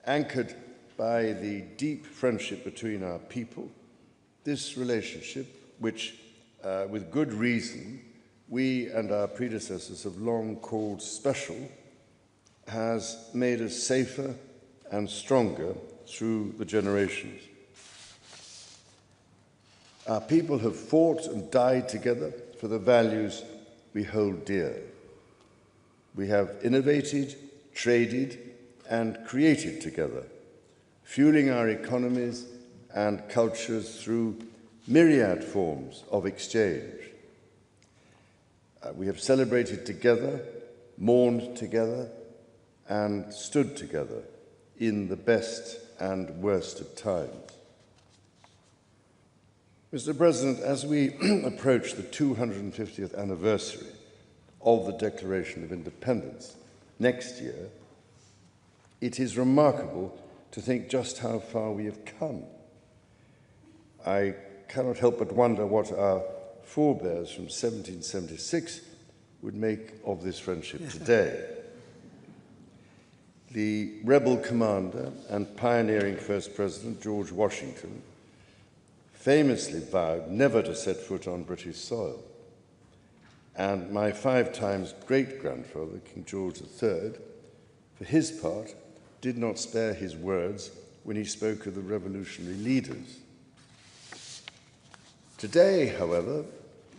anchored by the deep friendship between our people. This relationship, which, with good reason, we and our predecessors have long called special, has made us safer and stronger through the generations. Our people have fought and died together for the values we hold dear. We have innovated, traded, and created together, fueling our economies and cultures through myriad forms of exchange. We have celebrated together, mourned together, and stood together in the best and worst of times. Mr. President, as we approach the 250th anniversary of the Declaration of Independence next year, it is remarkable to think just how far we have come. I cannot help but wonder what our forebears from 1776 would make of this friendship today. The rebel commander and pioneering First President George Washington famously vowed never to set foot on British soil. And my 5 times great-grandfather, King George III, for his part, did not spare his words when he spoke of the revolutionary leaders. Today, however,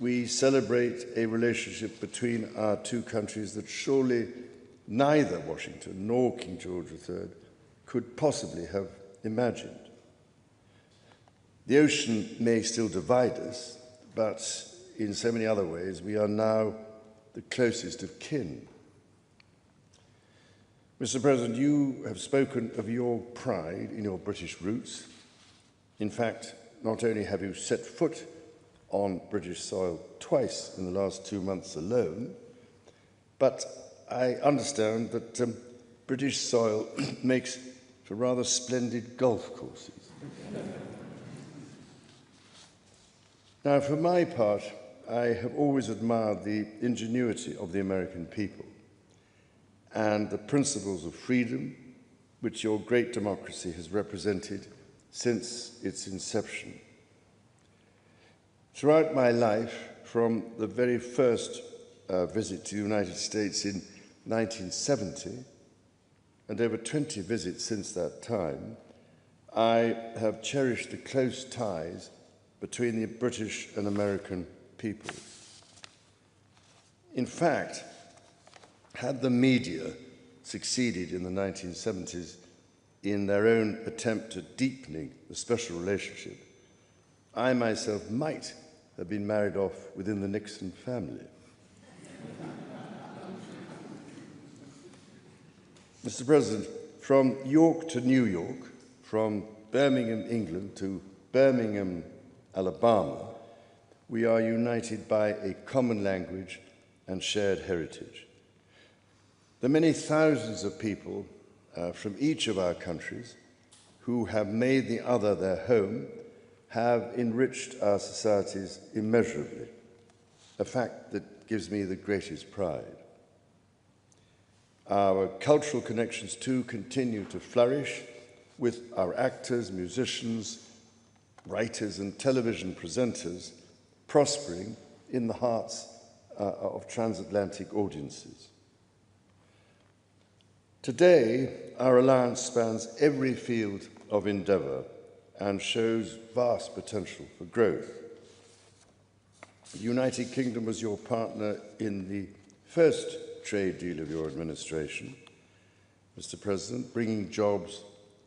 we celebrate a relationship between our two countries that surely neither Washington nor King George III could possibly have imagined. The ocean may still divide us, but in so many other ways, we are now the closest of kin. Mr. President, you have spoken of your pride in your British roots. In fact, not only have you set foot on British soil twice in the last 2 months alone, but I understand that British soil makes for rather splendid golf courses. Now, for my part, I have always admired the ingenuity of the American people and the principles of freedom which your great democracy has represented since its inception. Throughout my life, from the very first visit to the United States in 1970, and over 20 visits since that time, I have cherished the close ties between the British and American peoples. In fact, had the media succeeded in the 1970s in their own attempt at deepening the special relationship, I myself might have been married off within the Nixon family. Mr. President, from York to New York, from Birmingham, England to Birmingham, Alabama, we are united by a common language and shared heritage. The many thousands of people from each of our countries who have made the other their home have enriched our societies immeasurably, a fact that gives me the greatest pride. Our cultural connections, too, continue to flourish with our actors, musicians, writers, and television presenters prospering in the hearts of transatlantic audiences. Today, our alliance spans every field of endeavour and shows vast potential for growth. The United Kingdom was your partner in the first trade deal of your administration, Mr. President, bringing jobs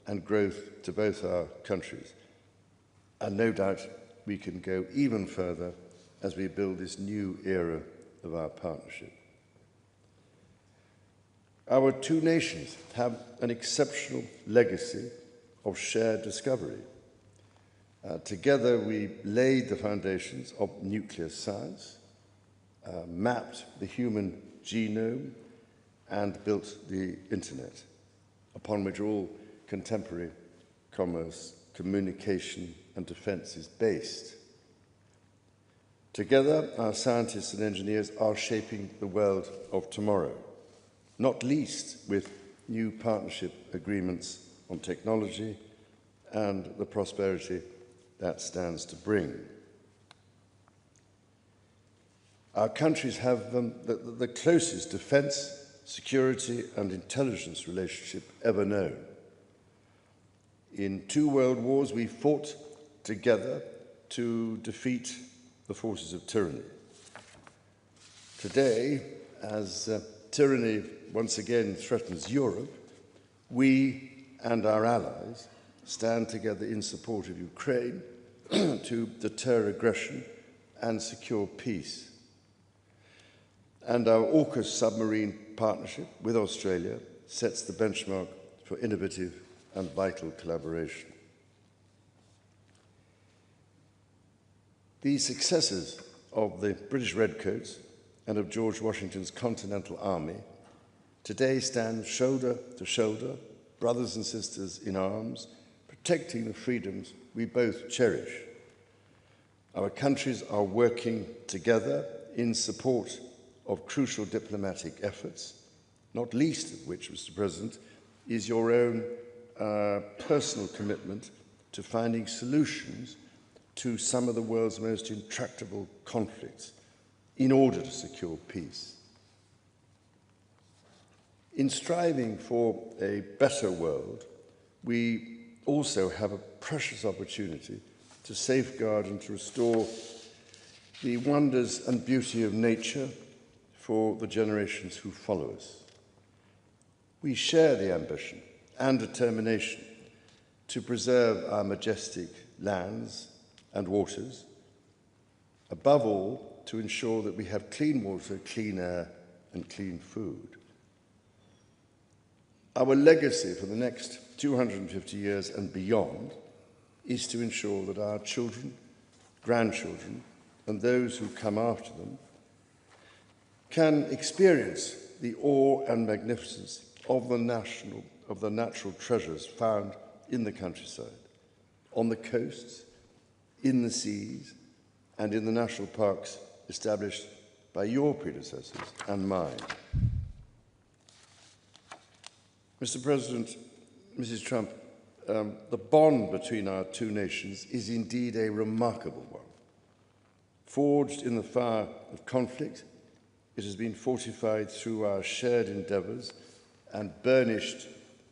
and growth to both our countries. And no doubt we can go even further as we build this new era of our partnership. Our two nations have an exceptional legacy of shared discovery. Together, we laid the foundations of nuclear science, mapped the human genome, and built the internet, upon which all contemporary commerce, communication, and defense is based. Together, our scientists and engineers are shaping the world of tomorrow, not least with new partnership agreements on technology and the prosperity that stands to bring. Our countries have the closest defence, security and intelligence relationship ever known. In 2 world wars, we fought together to defeat the forces of tyranny. Today, as tyranny once again threatens Europe, we and our allies stand together in support of Ukraine to deter aggression and secure peace. And our AUKUS submarine partnership with Australia sets the benchmark for innovative and vital collaboration. The successes of the British Redcoats and of George Washington's Continental Army today stand shoulder to shoulder, brothers and sisters in arms, protecting the freedoms we both cherish. Our countries are working together in support of crucial diplomatic efforts, not least of which, Mr. President, is your own personal commitment to finding solutions to some of the world's most intractable conflicts in order to secure peace. In striving for a better world, we also have a precious opportunity to safeguard and to restore the wonders and beauty of nature for the generations who follow us. We share the ambition and determination to preserve our majestic lands and waters, above all, to ensure that we have clean water, clean air, and clean food. Our legacy for the next 250 years and beyond is to ensure that our children, grandchildren, and those who come after them can experience the awe and magnificence of the natural treasures found in the countryside, on the coasts, in the seas, and in the national parks established by your predecessors and mine. Mr. President, Mrs. Trump, the bond between our two nations is indeed a remarkable one. Forged in the fire of conflict, it has been fortified through our shared endeavours and burnished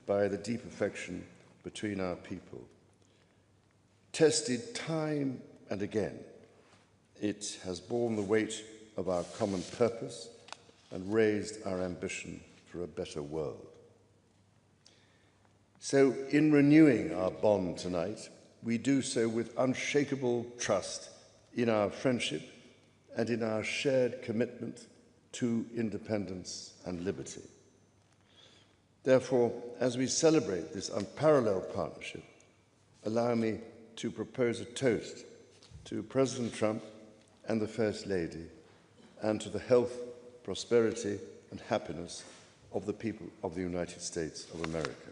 by the deep affection between our people. Tested time and again, it has borne the weight of our common purpose and raised our ambition for a better world. So, in renewing our bond tonight, we do so with unshakable trust in our friendship and in our shared commitment to independence and liberty. Therefore, as we celebrate this unparalleled partnership, allow me to propose a toast to President Trump and the First Lady, and to the health, prosperity, and happiness of the people of the United States of America.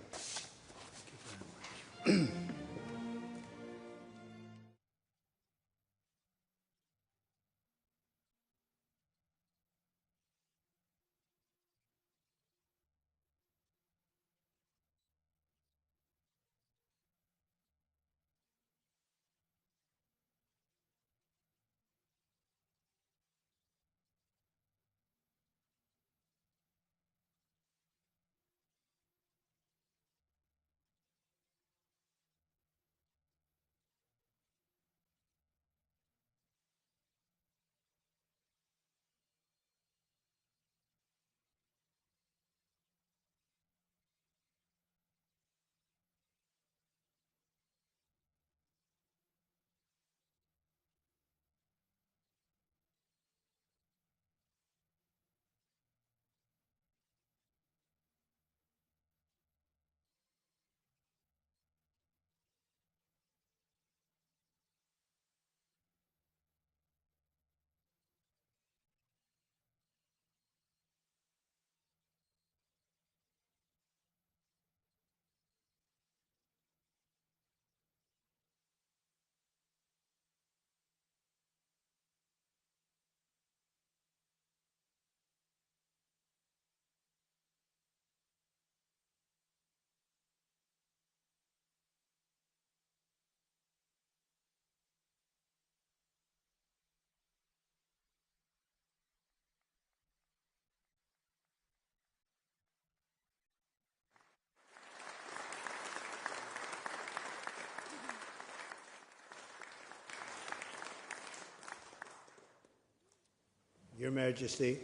Your Majesty,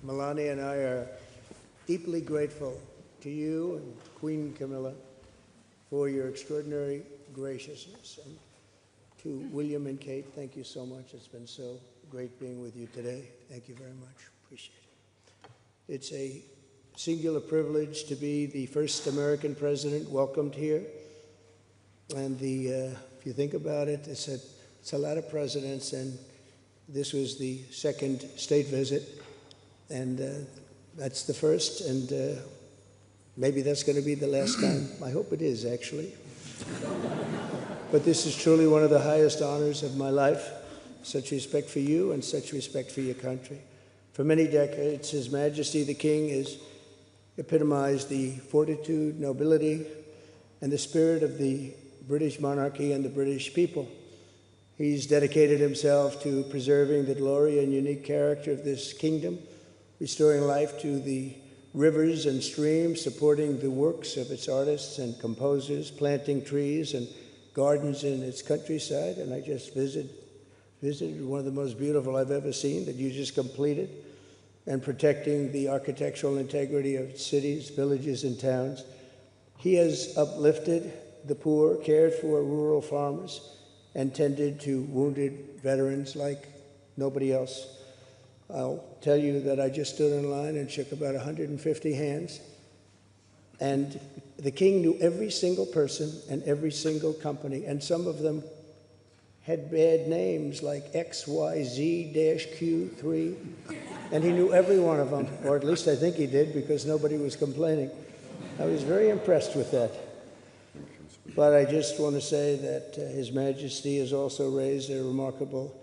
Melania and I are deeply grateful to you and Queen Camilla for your extraordinary graciousness. And to William and Kate, thank you so much. It's been so great being with you today. Thank you very much. Appreciate it. It's a singular privilege to be the first American president welcomed here. And if you think about it, it's a lot of presidents, and this was the second state visit, and that's the first, and maybe that's going to be the last time. I hope it is, actually. But this is truly one of the highest honors of my life. Such respect for you and such respect for your country. For many decades, His Majesty the King has epitomized the fortitude, nobility, and the spirit of the British monarchy and the British people. He's dedicated himself to preserving the glory and unique character of this kingdom, restoring life to the rivers and streams, supporting the works of its artists and composers, planting trees and gardens in its countryside. And I just visited one of the most beautiful I've ever seen that you just completed, and protecting the architectural integrity of cities, villages, and towns. He has uplifted the poor, cared for rural farmers, and tended to wounded veterans like nobody else. I'll tell you that I just stood in line and shook about 150 hands, and the king knew every single person and every single company, and some of them had bad names like XYZ-Q3, and he knew every one of them, or at least I think he did, because nobody was complaining. I was very impressed with that. But I just want to say that His Majesty has also raised a remarkable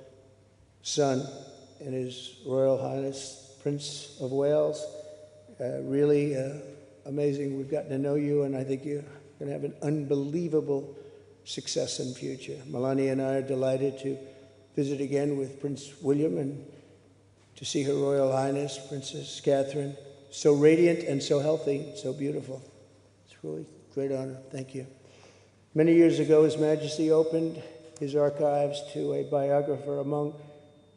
son in His Royal Highness, Prince of Wales. Really amazing. We've gotten to know you, and I think you're going to have an unbelievable success in future. Melania and I are delighted to visit again with Prince William and to see Her Royal Highness, Princess Catherine, so radiant and so healthy, so beautiful. It's really a great honor. Thank you. Many years ago, His Majesty opened his archives to a biographer. Among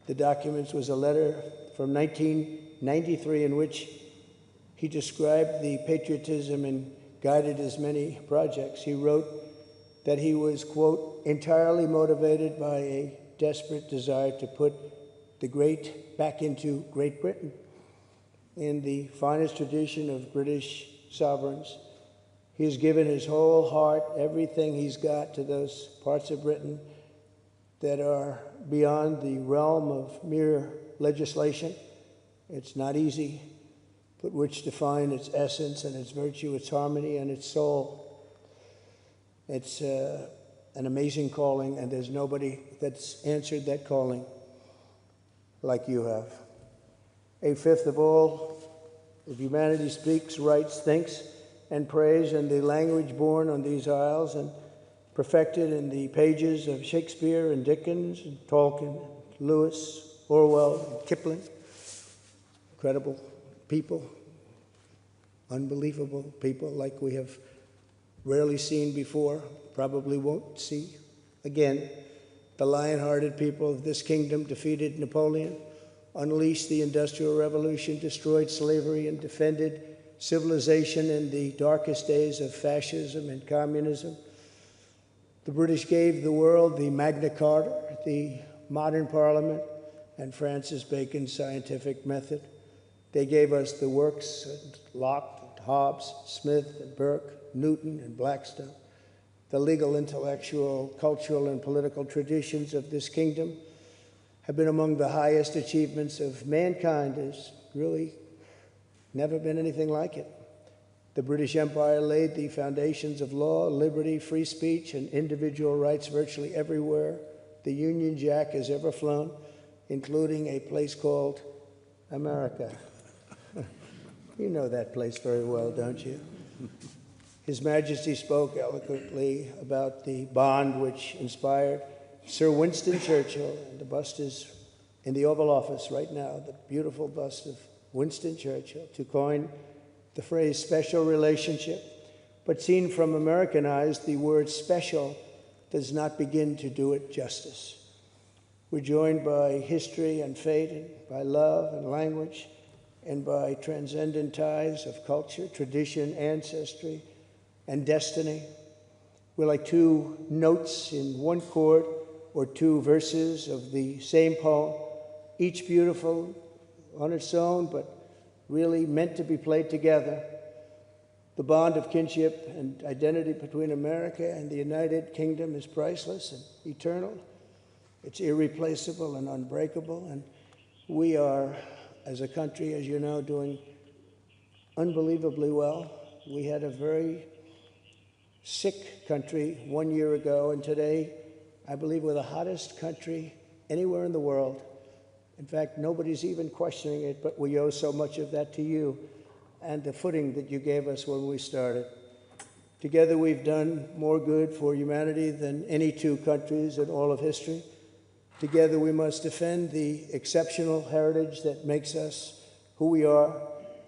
the documents was a letter from 1993 in which he described the patriotism and guided his many projects. He wrote that he was, quote, entirely motivated by a desperate desire to put the great back into Great Britain. In the finest tradition of British sovereigns, he's given his whole heart, everything he's got, to those parts of Britain that are beyond the realm of mere legislation. It's not easy, but which define its essence and its virtue, its harmony, and its soul. It's an amazing calling, and there's nobody that's answered that calling like you have. A fifth of all of humanity speaks, writes, thinks, and prays in the language born on these isles and perfected in the pages of Shakespeare and Dickens and Tolkien, Lewis, Orwell, and Kipling. Incredible people, unbelievable people like we have rarely seen before, probably won't see again. The lion-hearted people of this kingdom defeated Napoleon, unleashed the Industrial Revolution, destroyed slavery, and defended civilization in the darkest days of fascism and communism. The British gave the world the Magna Carta, the modern parliament, and Francis Bacon's scientific method. They gave us the works of Locke, Hobbes, Smith, and Burke, Newton, and Blackstone. The legal, intellectual, cultural, and political traditions of this kingdom have been among the highest achievements of mankind. There's really never been anything like it. The British Empire laid the foundations of law, liberty, free speech, and individual rights virtually everywhere the Union Jack has ever flown, including a place called America. You know that place very well, don't you? His Majesty spoke eloquently about the bond which inspired Sir Winston Churchill, and the bust is in the Oval Office right now, the beautiful bust of Winston Churchill, to coin the phrase special relationship. But seen from American eyes, the word special does not begin to do it justice. We're joined by history and fate, and by love and language, and by transcendent ties of culture, tradition, ancestry, and destiny. We're like two notes in one chord, or two verses of the same poem, each beautiful on its own, but really meant to be played together. The bond of kinship and identity between America and the United Kingdom is priceless and eternal. It's irreplaceable and unbreakable, and we are, as a country, as you know, doing unbelievably well. We had a very sick country 1 year ago, and today, I believe we're the hottest country anywhere in the world. In fact, nobody's even questioning it, but we owe so much of that to you and the footing that you gave us when we started. Together, we've done more good for humanity than any two countries in all of history. Together, we must defend the exceptional heritage that makes us who we are,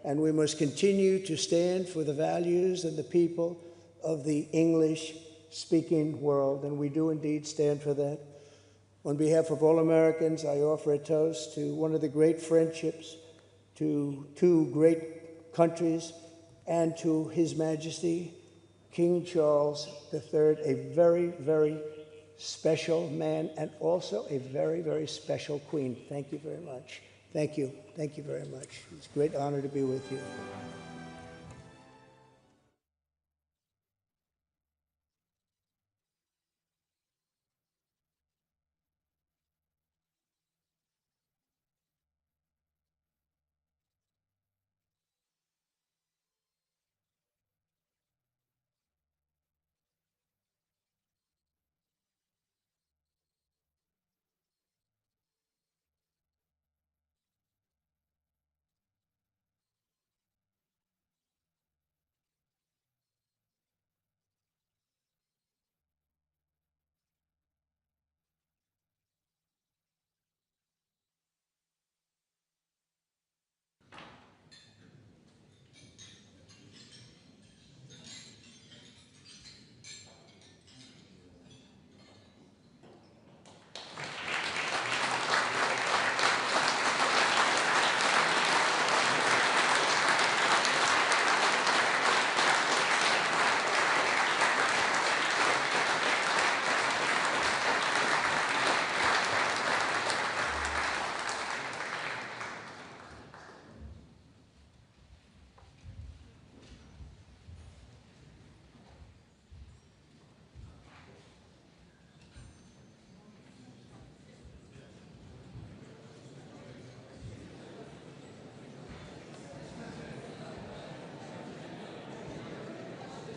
and we must continue to stand for the values and the people of the English-speaking world, and we do indeed stand for that. On behalf of all Americans, I offer a toast to one of the great friendships, to two great countries, and to His Majesty, King Charles III, a very, very special man, and also a very, very special queen. Thank you very much. Thank you. Thank you very much. It's a great honor to be with you.